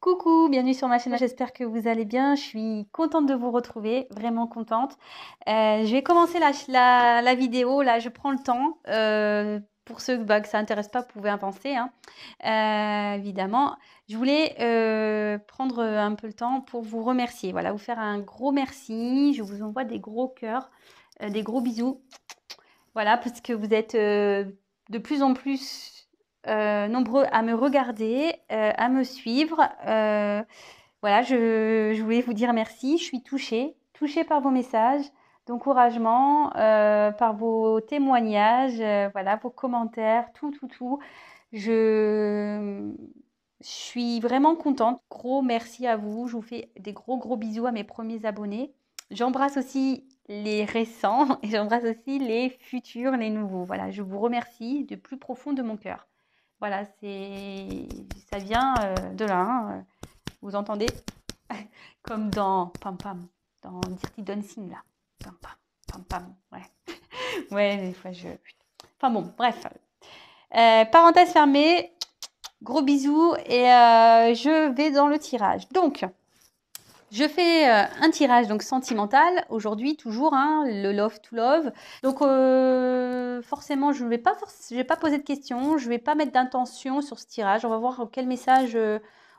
Coucou, bienvenue sur ma chaîne, j'espère que vous allez bien. Je suis contente de vous retrouver, vraiment contente. Je vais commencer la vidéo, là je prends le temps. Pour ceux que ça intéresse pas, vous pouvez avancer, hein. Évidemment. Je voulais prendre un peu le temps pour vous remercier, voilà, vous faire un gros merci. Je vous envoie des gros cœurs, des gros bisous. Voilà, parce que vous êtes de plus en plus nombreux à me regarder, à me suivre. Voilà, je voulais vous dire merci. Je suis touchée par vos messages d'encouragement, par vos témoignages, voilà, vos commentaires, tout. Je, je suis vraiment contente. Gros merci à vous. Je vous fais des gros bisous à mes premiers abonnés. J'embrasse aussi les récents et j'embrasse aussi les futurs, les nouveaux. Voilà, je vous remercie du plus profond de mon cœur. Voilà, ça vient de là, hein. Vous entendez? Comme dans Pam Pam, dans Dirty Dancing, là. Pam Pam, Pam Pam, ouais. Ouais, des fois je... Enfin bon, bref. Parenthèse fermée, gros bisous et je vais dans le tirage. Donc, je fais un tirage donc sentimental aujourd'hui toujours, hein, le love to love. Donc forcément je vais pas poser de questions, je vais pas mettre d'intention sur ce tirage. On va voir quel message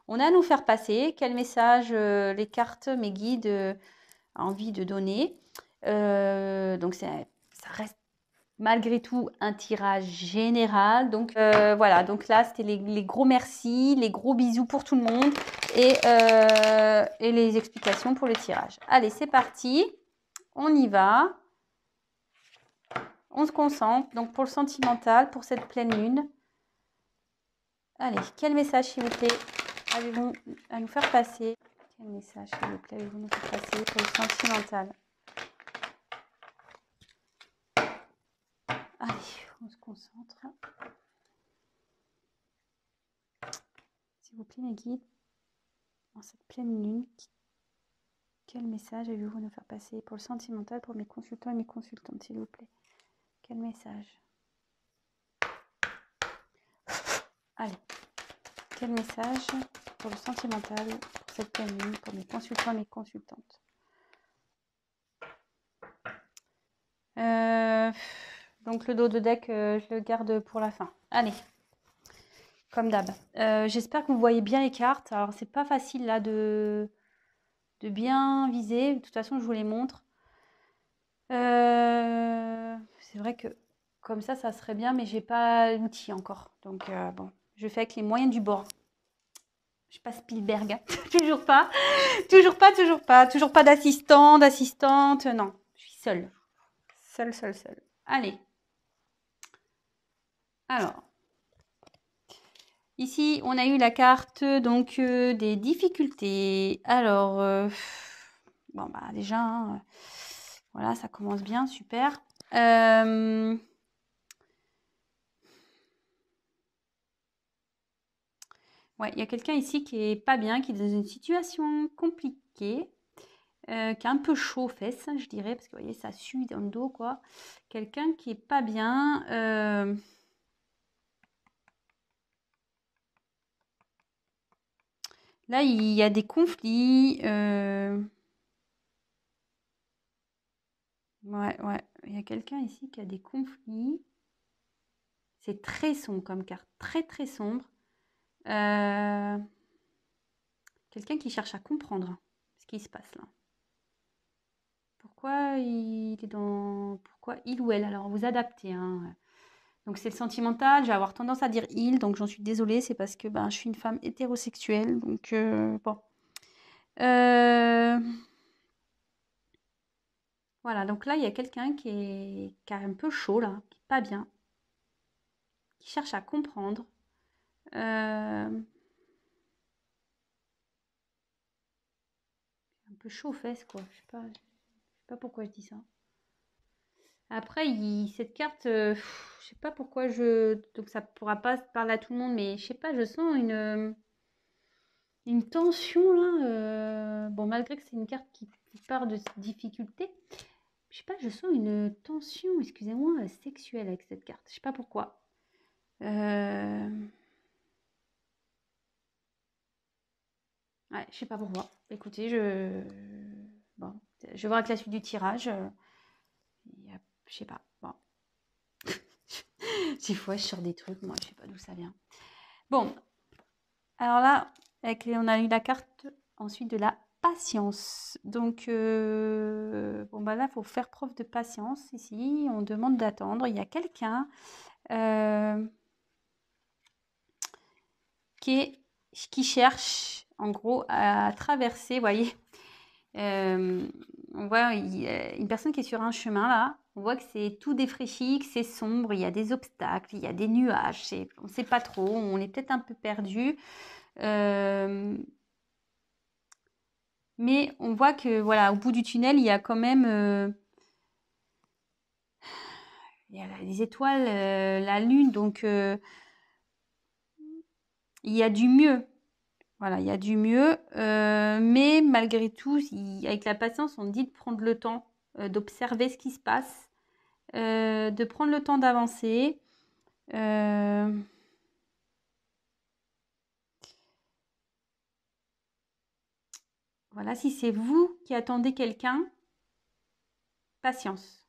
on a à nous faire passer, quel message les cartes, mes guides ont envie de donner. Donc ça reste malgré tout un tirage général. Donc voilà, donc là c'était les gros merci, les gros bisous pour tout le monde et les explications pour le tirage. Allez, c'est parti, on y va, on se concentre. Donc pour le sentimental, pour cette pleine lune, allez, quel message s'il vous plaît avez-vous à nous faire passer? Quel message s'il vous plaît avez-vous à nous faire passer pour le sentimental? Allez, on se concentre. S'il vous plaît, mes guides, dans cette pleine lune, quel message avez-vous à nous faire passer pour le sentimental, pour mes consultants et mes consultantes, s'il vous plaît? Quel message? Allez, quel message pour le sentimental, pour cette pleine lune, pour mes consultants et mes consultantes? Donc le dos de deck, je le garde pour la fin. Allez, comme d'hab. J'espère que vous voyez bien les cartes. Alors c'est pas facile là de bien viser. De toute façon, je vous les montre. C'est vrai que comme ça serait bien, mais j'ai pas l'outil encore. Donc bon, je fais avec les moyens du bord. Je suis pas Spielberg, hein. Toujours pas. Toujours pas d'assistant, d'assistante. Non, je suis seule. Seule. Allez. Alors, ici, on a eu la carte donc des difficultés. Alors, bon bah déjà, hein, voilà, ça commence bien, super. Ouais, il y a quelqu'un ici qui est pas bien, qui est dans une situation compliquée, qui est un peu chaud aux fesses, je dirais, parce que vous voyez, ça sue dans le dos, quoi. Quelqu'un qui est pas bien. Là, il y a des conflits. Ouais, il y a quelqu'un ici qui a des conflits. C'est très sombre comme carte, très sombre. Quelqu'un qui cherche à comprendre ce qui se passe là. Pourquoi il ou elle? Alors, vous adaptez, hein. Donc, c'est le sentimental. Je vais avoir tendance à dire il, donc j'en suis désolée. C'est parce que je suis une femme hétérosexuelle. Donc, bon. Voilà, donc là, il y a quelqu'un qui a un peu chaud, là, qui n'est pas bien, qui cherche à comprendre. Un peu chaud aux fesses, quoi. Je sais pas pourquoi je dis ça. Après, cette carte, je sais pas pourquoi donc ça pourra pas parler à tout le monde, mais je sais pas, je sens une tension là. Bon, malgré que c'est une carte qui part de difficulté, je sais pas, je sens une tension, excusez-moi, sexuelle avec cette carte. Je sais pas pourquoi. Ouais, je sais pas pourquoi. Écoutez, bon, je vais voir avec la suite du tirage. Je sais pas. Bon. Des fois, je sors des trucs, moi, je sais pas d'où ça vient. Bon, alors là, on a eu la carte ensuite de la patience. Donc, bon, bah là, il faut faire preuve de patience ici. On demande d'attendre. Il y a quelqu'un qui cherche, en gros, à traverser, vous voyez. On voit une personne qui est sur un chemin là. On voit que c'est tout défraîchi, que c'est sombre, il y a des obstacles, il y a des nuages. On ne sait pas trop, on est peut-être un peu perdu. Mais on voit que voilà, au bout du tunnel, il y a quand même il y a les étoiles, la lune, donc il y a du mieux. Voilà, il y a du mieux, mais malgré tout, avec la patience, on dit de prendre le temps d'observer ce qui se passe, de prendre le temps d'avancer. Voilà, si c'est vous qui attendez quelqu'un, patience,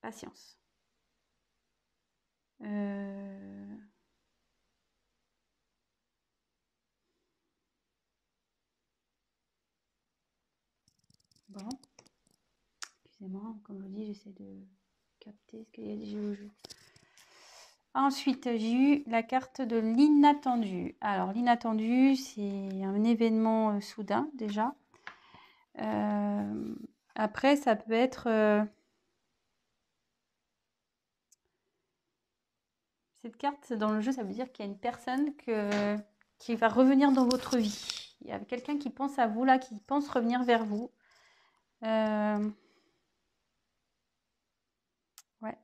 patience. Bon, excusez-moi, comme je vous dis, j'essaie de capter ce qu'il y a des jeux. Ensuite, j'ai eu la carte de l'inattendu. Alors, l'inattendu, c'est un événement soudain déjà. Après, ça peut être... cette carte, dans le jeu, ça veut dire qu'il y a une personne qui va revenir dans votre vie. Il y a quelqu'un qui pense à vous, là, qui pense revenir vers vous. Ouais.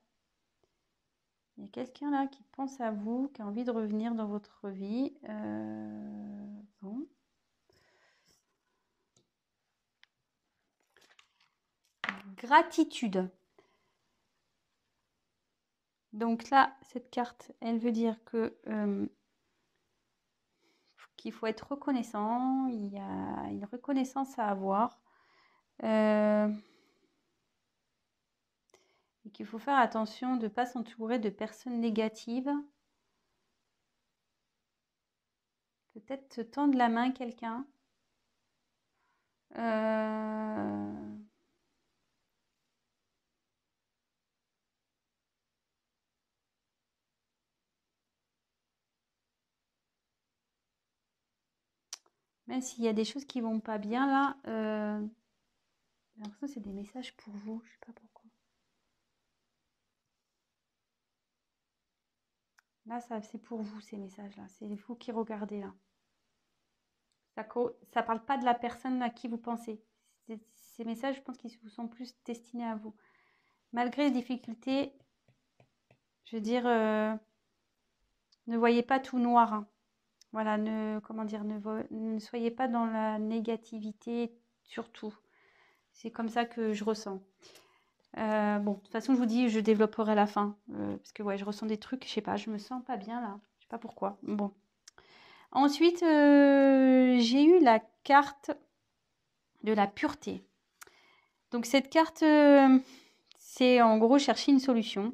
Il y a quelqu'un là qui pense à vous, qui a envie de revenir dans votre vie. Bon. Gratitude. Donc là, cette carte, elle veut dire que qu'il faut être reconnaissant. Il y a une reconnaissance à avoir. Et qu'il faut faire attention de ne pas s'entourer de personnes négatives. Peut-être se tendre la main à quelqu'un. Même s'il y a des choses qui vont pas bien là, j'ai l'impression que c'est des messages pour vous, je sais pas pourquoi. Là, c'est pour vous ces messages-là, c'est vous qui regardez là. Ça parle pas de la personne à qui vous pensez. Ces messages, je pense qu'ils vous sont plus destinés à vous. Malgré les difficultés, je veux dire, ne voyez pas tout noir, hein. Voilà, comment dire, ne soyez pas dans la négativité surtout. C'est comme ça que je ressens. Bon, de toute façon, je vous dis, je développerai à la fin. Parce que ouais, je ressens des trucs, je sais pas, je me sens pas bien là. Je sais pas pourquoi. Bon. Ensuite, j'ai eu la carte de la pureté. Donc cette carte, c'est en gros chercher une solution.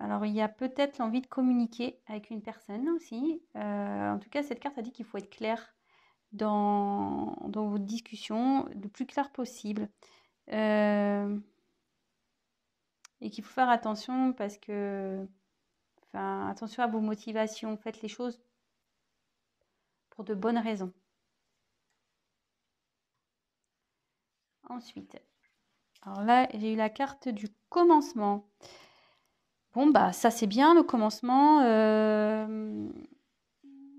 Alors il y a peut-être l'envie de communiquer avec une personne aussi. En tout cas, cette carte a dit qu'il faut être clair dans vos discussions, le plus clair possible. Et qu'il faut faire attention parce que, enfin, attention à vos motivations. Faites les choses pour de bonnes raisons. Ensuite, alors là, j'ai eu la carte du commencement. Bon, bah ça c'est bien le commencement.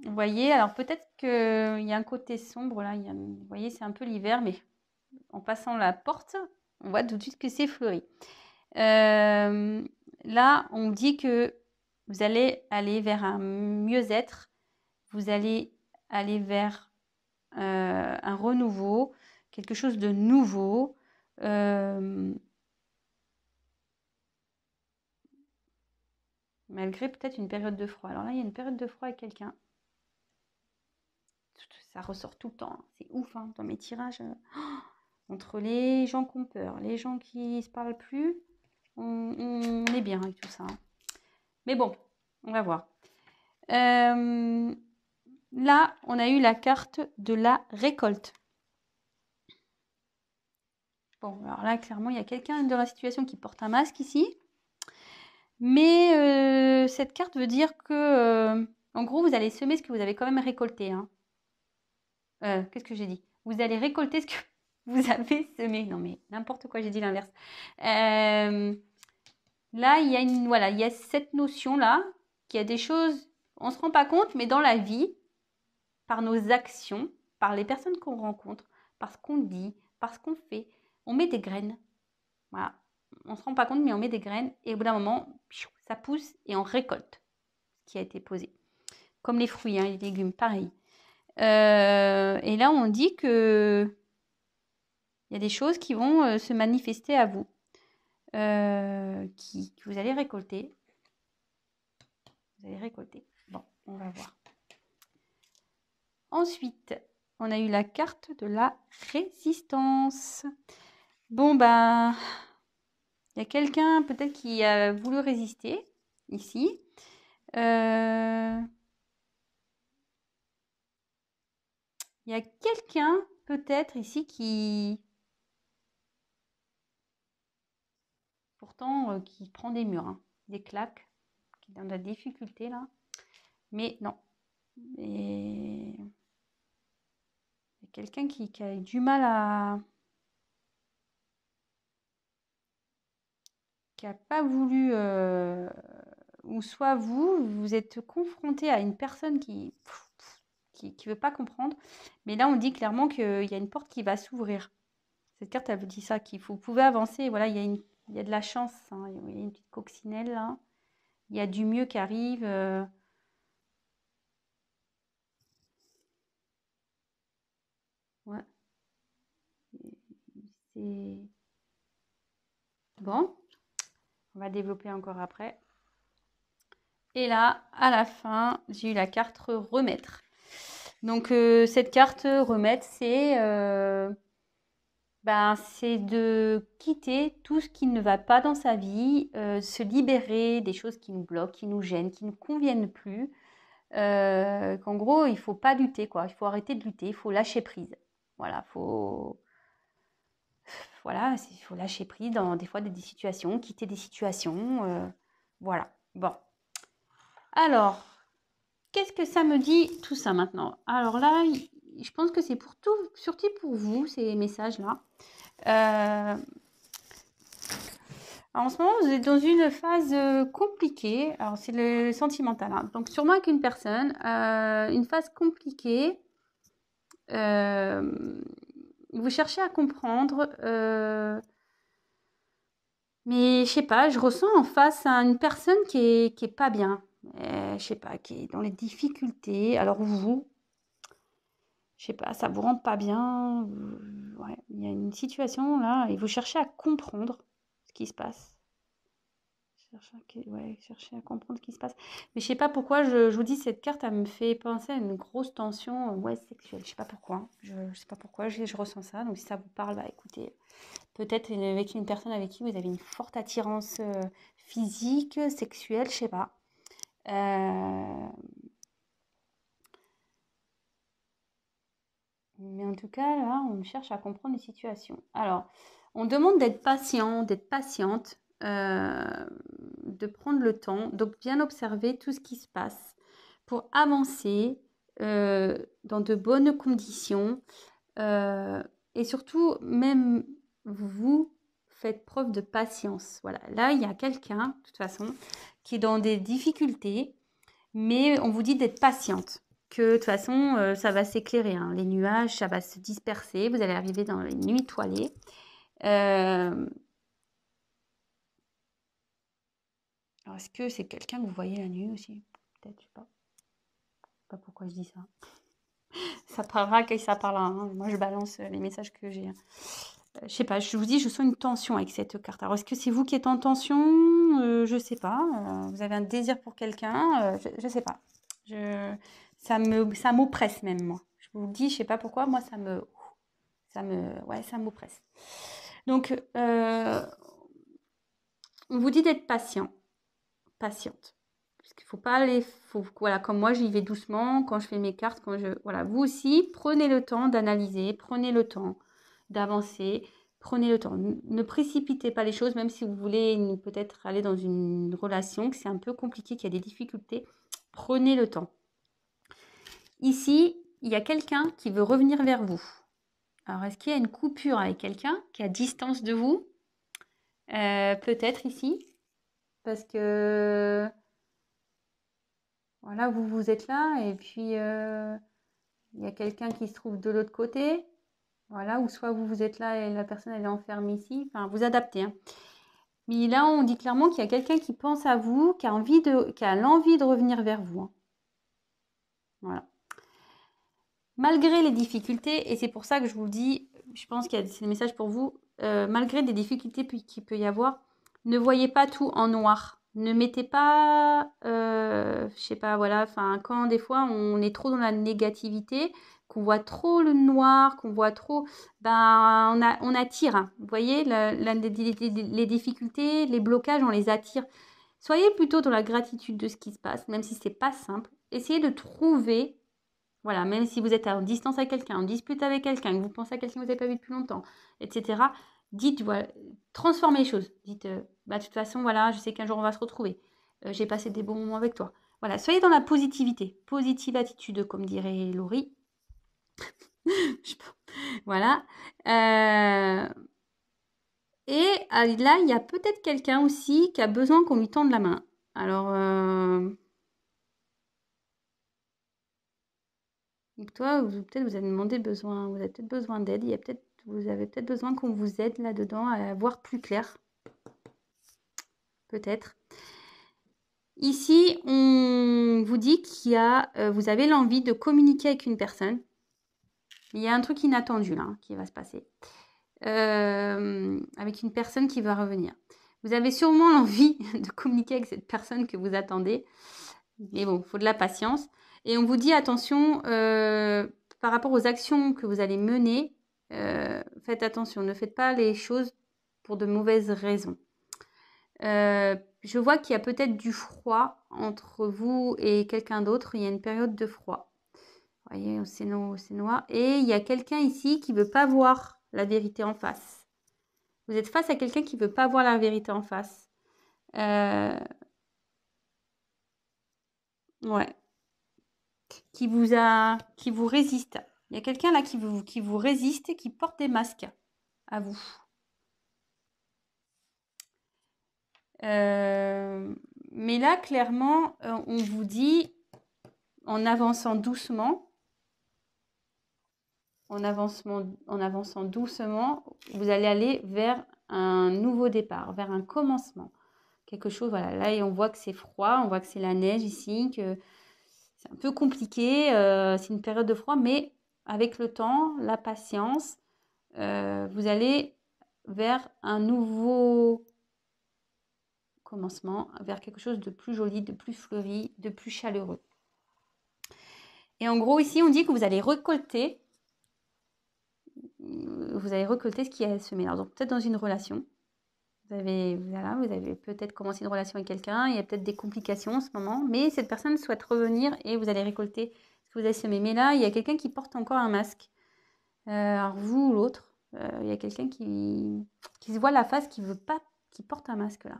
Vous voyez, alors peut-être qu'il y a un côté sombre là. Vous voyez, c'est un peu l'hiver, mais en passant la porte, on voit tout de suite que c'est fleuri. Là, on dit que vous allez aller vers un mieux-être. Vous allez aller vers un renouveau, quelque chose de nouveau. Malgré peut-être une période de froid. Alors là, il y a une période de froid avec quelqu'un. Ça ressort tout le temps. Hein. C'est ouf, hein, dans mes tirages. Entre les gens qui ont peur, les gens qui ne se parlent plus, on est bien avec tout ça. Hein. Mais bon, on va voir. Là, on a eu la carte de la récolte. Bon, alors là, clairement, il y a quelqu'un dans la situation qui porte un masque ici. Mais cette carte veut dire que, en gros, vous allez semer ce que vous avez quand même récolté. Hein. Qu'est-ce que j'ai dit? Vous allez récolter ce que vous avez semé. Non, mais n'importe quoi, j'ai dit l'inverse. Là, il y a voilà, il y a cette notion-là, qu'il y a des choses, on ne se rend pas compte, mais dans la vie, par nos actions, par les personnes qu'on rencontre, par ce qu'on dit, par ce qu'on fait, on met des graines. Voilà. On ne se rend pas compte, mais on met des graines et au bout d'un moment, ça pousse et on récolte ce qui a été posé. Comme les fruits, hein, les légumes, pareil. Et là, on dit que il y a des choses qui vont se manifester à vous, que vous allez récolter. Vous allez récolter. Bon, on va voir. Ensuite, on a eu la carte de la résistance. Bon, ben, il y a quelqu'un peut-être qui a voulu résister ici. Il y a quelqu'un peut-être ici qui... Pourtant, qui prend des murs, hein, des claques, qui est dans de la difficulté là. Mais non. Et... il y a quelqu'un qui a eu du mal à... qui n'a pas voulu... ou soit vous êtes confronté à une personne qui veut pas comprendre. Mais là, on dit clairement qu'il y a une porte qui va s'ouvrir. Cette carte, elle vous dit ça, vous pouvez avancer. Voilà, il y a de la chance. Hein, il y a une petite coccinelle là. Il y a du mieux qui arrive. Ouais. C'est... Bon. On va développer encore après. Et là, à la fin, j'ai eu la carte remettre. Donc, cette carte remettre, c'est de quitter tout ce qui ne va pas dans sa vie, se libérer des choses qui nous bloquent, qui nous gênent, qui ne nous conviennent plus. Qu'en gros, il ne faut pas lutter, quoi. Il faut arrêter de lutter, il faut lâcher prise. Voilà, il faut lâcher prise dans des fois des situations, quitter des situations. Voilà, bon. Alors, qu'est-ce que ça me dit tout ça maintenant? Alors là, je pense que c'est pour tout, surtout pour vous, ces messages-là. En ce moment, vous êtes dans une phase compliquée. Alors, c'est le sentimental. Hein. Donc, sûrement avec une personne, une phase compliquée. Vous cherchez à comprendre. Mais je sais pas, je ressens en face à une personne qui est pas bien. Je sais pas, qui est dans les difficultés. Alors, vous, je sais pas, ça vous rend pas bien. Ouais, il y a une situation là et vous cherchez à comprendre ce qui se passe. Chercher à comprendre ce qui se passe. Mais je sais pas pourquoi, je vous dis, cette carte, elle me fait penser à une grosse tension sexuelle. Je sais pas pourquoi. Hein. Je sais pas pourquoi, je ressens ça. Donc si ça vous parle, bah écoutez, peut-être avec une personne avec qui vous avez une forte attirance physique, sexuelle, je sais pas. Mais en tout cas, là, on cherche à comprendre les situations. Alors, on demande d'être patient, d'être patiente, de prendre le temps, donc bien observer tout ce qui se passe pour avancer dans de bonnes conditions. Et surtout, même vous faites preuve de patience. Voilà, là, il y a quelqu'un, de toute façon, qui est dans des difficultés, mais on vous dit d'être patiente. Que de toute façon, ça va s'éclairer. Hein. Les nuages, ça va se disperser. Vous allez arriver dans les nuits étoilées. Alors, est-ce que c'est quelqu'un que vous voyez la nuit aussi? Peut-être, je sais pas. Je sais pas pourquoi je dis ça. Ça parlera quand ça parlera. Hein. Moi, je balance les messages que j'ai. Je sais pas, je vous dis, je sens une tension avec cette carte. Alors, est-ce que c'est vous qui êtes en tension? je sais pas. Vous avez un désir pour quelqu'un, je sais pas. Ça m'oppresse même, moi. Je vous le dis, je sais pas pourquoi, moi, ouais, ça m'oppresse. Donc, on vous dit d'être patiente. Parce qu'il faut pas aller, voilà, comme moi, j'y vais doucement quand je fais mes cartes, voilà, vous aussi, prenez le temps d'analyser, prenez le temps d'avancer, prenez le temps. Ne précipitez pas les choses, même si vous voulez peut-être aller dans une relation, que c'est un peu compliqué, qu'il y a des difficultés, prenez le temps. Ici, il y a quelqu'un qui veut revenir vers vous. Alors, est-ce qu'il y a une coupure avec quelqu'un qui est à distance de vous? Peut-être ici, parce que voilà, vous êtes là et puis il y a quelqu'un qui se trouve de l'autre côté. Voilà, ou soit vous êtes là et la personne elle est enfermée ici. Enfin, vous adaptez. Hein. Mais là, on dit clairement qu'il y a quelqu'un qui pense à vous, qui a l'envie de revenir vers vous. Hein. Voilà. Malgré les difficultés, et c'est pour ça que je vous le dis, je pense qu'il y a des messages pour vous, malgré des difficultés qu'il peut y avoir, ne voyez pas tout en noir. Ne mettez pas, je sais pas, voilà, enfin, quand des fois on est trop dans la négativité, qu'on voit trop le noir, qu'on voit trop, ben, on attire. Hein. Vous voyez, les difficultés, les blocages, on les attire. Soyez plutôt dans la gratitude de ce qui se passe, même si c'est pas simple. Essayez de trouver. Voilà, même si vous êtes en distance avec quelqu'un, en dispute avec quelqu'un, que vous pensez à quelqu'un que vous n'avez pas vu depuis longtemps, etc., dites, voilà, transformez les choses. Dites, bah, de toute façon, voilà, je sais qu'un jour on va se retrouver. J'ai passé des bons moments avec toi. Voilà, soyez dans la positivité. Positive attitude, comme dirait Laurie. Voilà. Et là, il y a peut-être quelqu'un aussi qui a besoin qu'on lui tende la main. Alors, donc toi, peut-être vous avez vous avez peut-être besoin d'aide. Vous avez peut-être besoin qu'on vous aide là-dedans à voir plus clair. Peut-être. Ici, on vous dit vous avez l'envie de communiquer avec une personne. Il y a un truc inattendu là qui va se passer. Avec une personne qui va revenir. Vous avez sûrement l'envie de communiquer avec cette personne que vous attendez. Mais bon, il faut de la patience. Et on vous dit attention, par rapport aux actions que vous allez mener, faites attention. Ne faites pas les choses pour de mauvaises raisons. Je vois qu'il y a peut-être du froid entre vous et quelqu'un d'autre. Il y a une période de froid. Vous voyez, c'est noir. Et il y a quelqu'un ici qui ne veut pas voir la vérité en face. Vous êtes face à quelqu'un qui ne veut pas voir la vérité en face. Ouais. Qui vous résiste. Il y a quelqu'un là qui vous résiste et qui porte des masques à vous. Mais là, clairement, on vous dit, en avançant doucement, en avançant doucement, vous allez aller vers un nouveau départ, vers un commencement. Quelque chose, voilà. Là, et on voit que c'est froid, on voit que c'est la neige ici, que c'est un peu compliqué. C'est une période de froid, mais avec le temps, la patience, vous allez vers un nouveau commencement, vers quelque chose de plus joli, de plus fleuri, de plus chaleureux. Et en gros, ici, on dit que vous allez récolter ce qui est semé. Alors, donc, peut-être dans une relation. Vous avez peut-être commencé une relation avec quelqu'un, il y a peut-être des complications en ce moment, mais cette personne souhaite revenir et vous allez récolter ce que vous avez semé. Mais là, il y a quelqu'un qui porte encore un masque. Alors, vous ou l'autre, il y a quelqu'un qui se voit la face, qui veut pas, qui porte un masque là.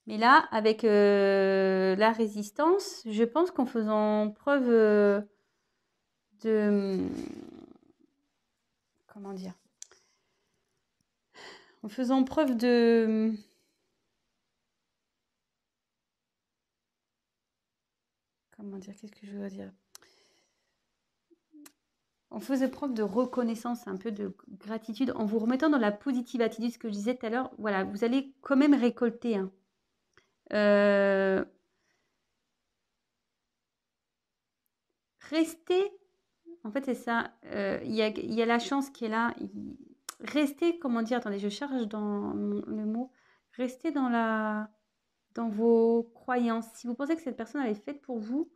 Mais là, avec la résistance, je pense qu'en faisant preuve de... Comment dire? En faisant preuve de... Comment dire? Qu'est-ce que je veux dire? On faisait preuve de reconnaissance, un peu de gratitude, en vous remettant dans la positive attitude, ce que je disais tout à l'heure. Voilà, vous allez quand même récolter. Hein. Restez, en fait c'est ça, il y a la chance qui est là. restez, comment dire, attendez, je cherche dans le mot, restez dans vos croyances. Si vous pensez que cette personne elle est faite pour vous,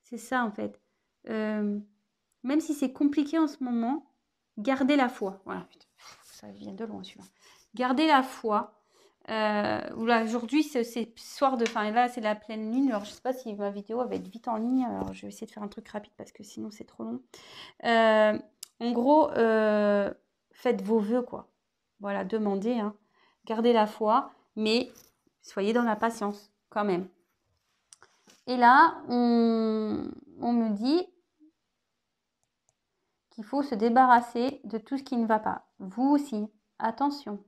c'est ça en fait. Même si c'est compliqué en ce moment, gardez la foi. Voilà, putain, ça vient de loin celui-là. Gardez la foi. Voilà, aujourd'hui, c'est soir de... Enfin, là, c'est la pleine lune. Alors, je sais pas si ma vidéo va être vite en ligne. Alors, je vais essayer de faire un truc rapide parce que sinon, c'est trop long. En gros, faites vos vœux, quoi. Voilà, demandez, hein. Gardez la foi, mais soyez dans la patience, quand même. Et là, on me dit qu'il faut se débarrasser de tout ce qui ne va pas. Vous aussi, attention.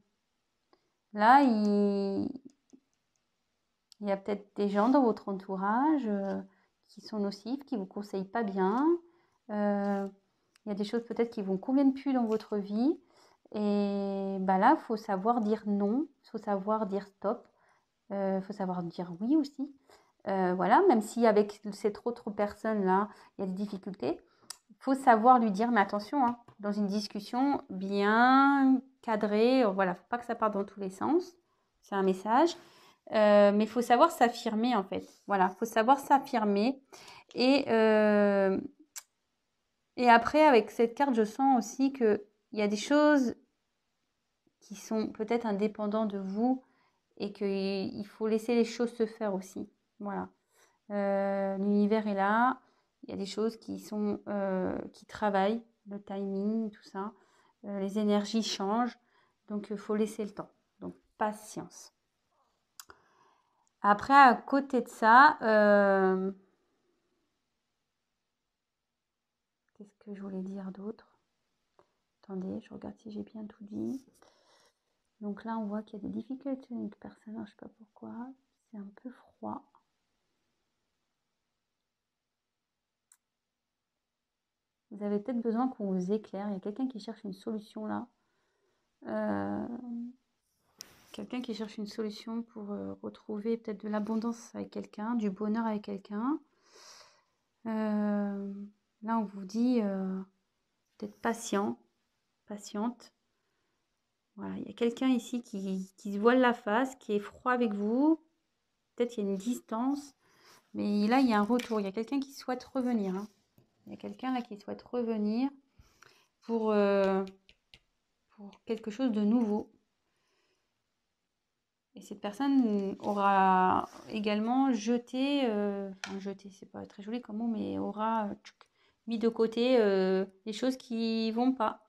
Là, il y a peut-être des gens dans votre entourage qui sont nocifs, qui ne vous conseillent pas bien. Il y a des choses peut-être qui ne vous conviennent plus dans votre vie. Et bah là, il faut savoir dire non, il faut savoir dire stop, il faut savoir dire oui aussi. Voilà, même si avec cette autre personne-là, il y a des difficultés, il faut savoir lui dire, mais attention, hein, dans une discussion bien cadrée, voilà, il ne faut pas que ça parte dans tous les sens, c'est un message. Mais il faut savoir s'affirmer en fait. Voilà, il faut savoir s'affirmer. Et après, avec cette carte, je sens aussi qu'il y a des choses qui sont peut-être indépendantes de vous et qu'il faut laisser les choses se faire aussi. Voilà. L'univers est là. Il y a des choses qui travaillent, le timing, tout ça. Les énergies changent. Donc, il faut laisser le temps. Donc, patience. Après, à côté de ça, qu'est-ce que je voulais dire d'autre? Attendez, je regarde si j'ai bien tout dit. Donc là, on voit qu'il y a des difficultés avec une personne, je ne sais pas pourquoi. C'est un peu froid. Vous avez peut-être besoin qu'on vous éclaire. Il y a quelqu'un qui cherche une solution là. Quelqu'un qui cherche une solution pour retrouver peut-être de l'abondance avec quelqu'un, du bonheur avec quelqu'un. Là, on vous dit d'être patient, patiente. Voilà, il y a quelqu'un ici qui se voile la face, qui est froid avec vous. Peut-être il y a une distance, mais là, il y a un retour. Il y a quelqu'un qui souhaite revenir. Hein. Il y a quelqu'un là qui souhaite revenir pour quelque chose de nouveau. Et cette personne aura également jeté, enfin jeté, c'est pas très joli comme mot, mais aura mis de côté les choses qui vont pas.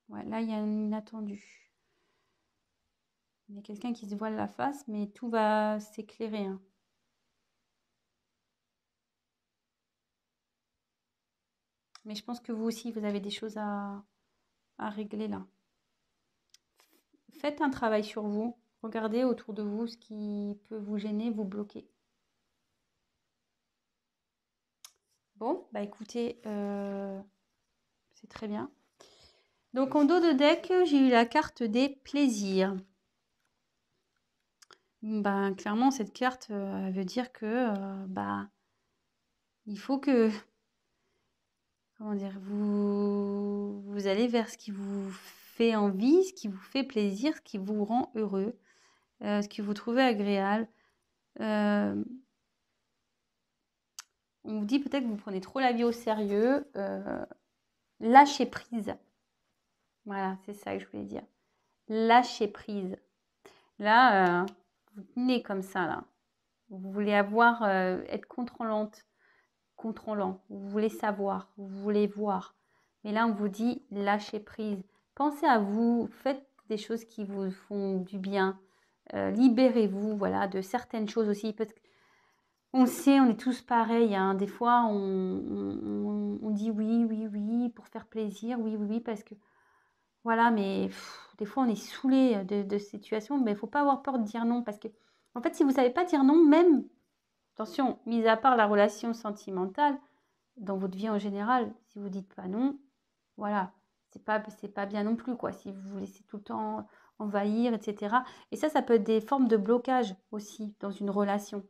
Ouais, là, il y a un inattendu. Il y a quelqu'un qui se voile la face, mais tout va s'éclairer. Hein. Mais je pense que vous aussi, vous avez des choses à régler là. Faites un travail sur vous. Regardez autour de vous ce qui peut vous gêner, vous bloquer. Bon, bah écoutez, c'est très bien. Donc en dos de deck, j'ai eu la carte des plaisirs. Ben, clairement, cette carte elle veut dire que bah, il faut que, comment dire, vous allez vers ce qui vous fait envie, ce qui vous fait plaisir, ce qui vous rend heureux, ce que vous trouvez agréable. On vous dit peut-être que vous prenez trop la vie au sérieux. Lâchez prise. Voilà, c'est ça que je voulais dire. Lâchez prise. Là, vous tenez comme ça, là. Vous voulez être contrôlant. Vous voulez savoir, vous voulez voir. Mais là, on vous dit lâchez prise. Pensez à vous, faites des choses qui vous font du bien. Libérez-vous, voilà, de certaines choses aussi. Parce qu'on sait, on est tous pareils. Hein. Des fois, on dit oui, pour faire plaisir. Oui, parce que voilà, mais des fois, on est saoulé de situations. Mais il ne faut pas avoir peur de dire non. Parce que, en fait, si vous ne savez pas dire non, même, attention, mis à part la relation sentimentale, dans votre vie en général, si vous dites pas non, voilà, c'est pas bien non plus, quoi. Si vous vous laissez tout le temps envahir, etc. Et ça peut être des formes de blocage aussi dans une relation.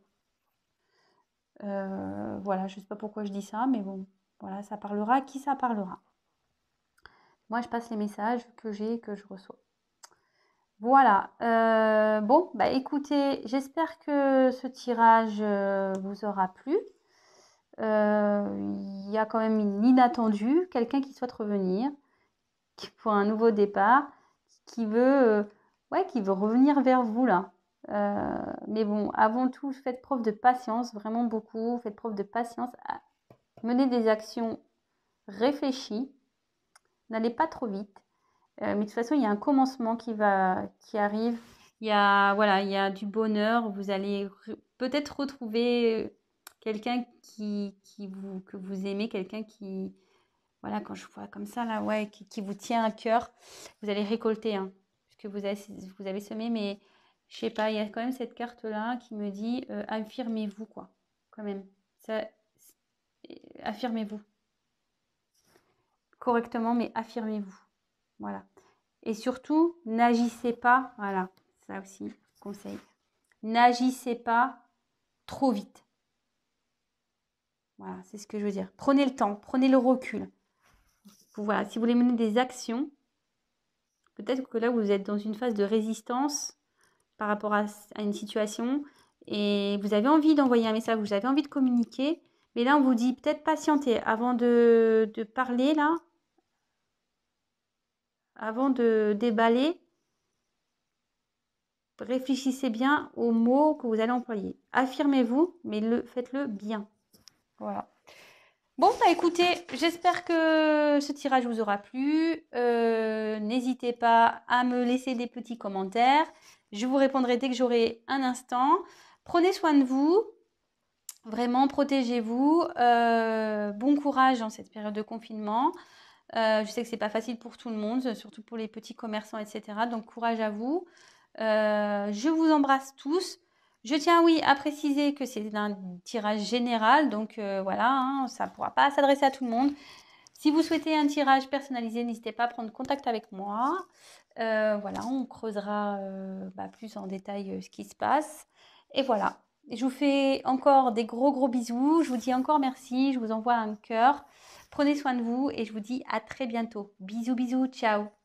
Voilà, je sais pas pourquoi je dis ça, mais bon. Voilà, ça parlera à qui ça parlera. Moi, je passe les messages que j'ai, que je reçois. Voilà. Bon, bah écoutez, j'espère que ce tirage vous aura plu. Il y a quand même une inattendue, quelqu'un qui souhaite revenir, pour un nouveau départ, qui veut, ouais, qui veut revenir vers vous là. Mais bon, avant tout, faites preuve de patience, vraiment beaucoup. Faites preuve de patience. Menez des actions réfléchies. N'allez pas trop vite. Mais de toute façon, il y a un commencement qui arrive. Il y a, voilà, il y a du bonheur. Vous allez peut-être retrouver quelqu'un que vous aimez, quelqu'un qui, voilà, quand je vois comme ça, là, ouais, qui vous tient à cœur. Vous allez récolter, hein, ce que vous avez semé, mais je sais pas, il y a quand même cette carte-là qui me dit affirmez-vous, quoi, quand même. Ça, affirmez-vous correctement, mais affirmez-vous. Voilà. Et surtout, n'agissez pas, voilà, ça aussi, conseil. N'agissez pas trop vite. Voilà, c'est ce que je veux dire. Prenez le temps, prenez le recul. Voilà, si vous voulez mener des actions, peut-être que là, vous êtes dans une phase de résistance par rapport à une situation et vous avez envie d'envoyer un message, vous avez envie de communiquer, mais là, on vous dit peut-être patienter avant de parler, là, avant de déballer. Réfléchissez bien aux mots que vous allez employer. Affirmez-vous, mais faites-le bien. Voilà. Bon, bah écoutez, j'espère que ce tirage vous aura plu. N'hésitez pas à me laisser des petits commentaires. Je vous répondrai dès que j'aurai un instant. Prenez soin de vous. Vraiment, protégez-vous. Bon courage dans cette période de confinement. Je sais que c'est pas facile pour tout le monde, surtout pour les petits commerçants, etc. Donc, courage à vous. Je vous embrasse tous. Je tiens, oui, à préciser que c'est un tirage général, donc voilà, hein, ça ne pourra pas s'adresser à tout le monde. Si vous souhaitez un tirage personnalisé, n'hésitez pas à prendre contact avec moi. Voilà, on creusera plus en détail ce qui se passe. Et voilà, je vous fais encore des gros bisous. Je vous dis encore merci, je vous envoie un cœur. Prenez soin de vous et je vous dis à très bientôt. Bisous, ciao.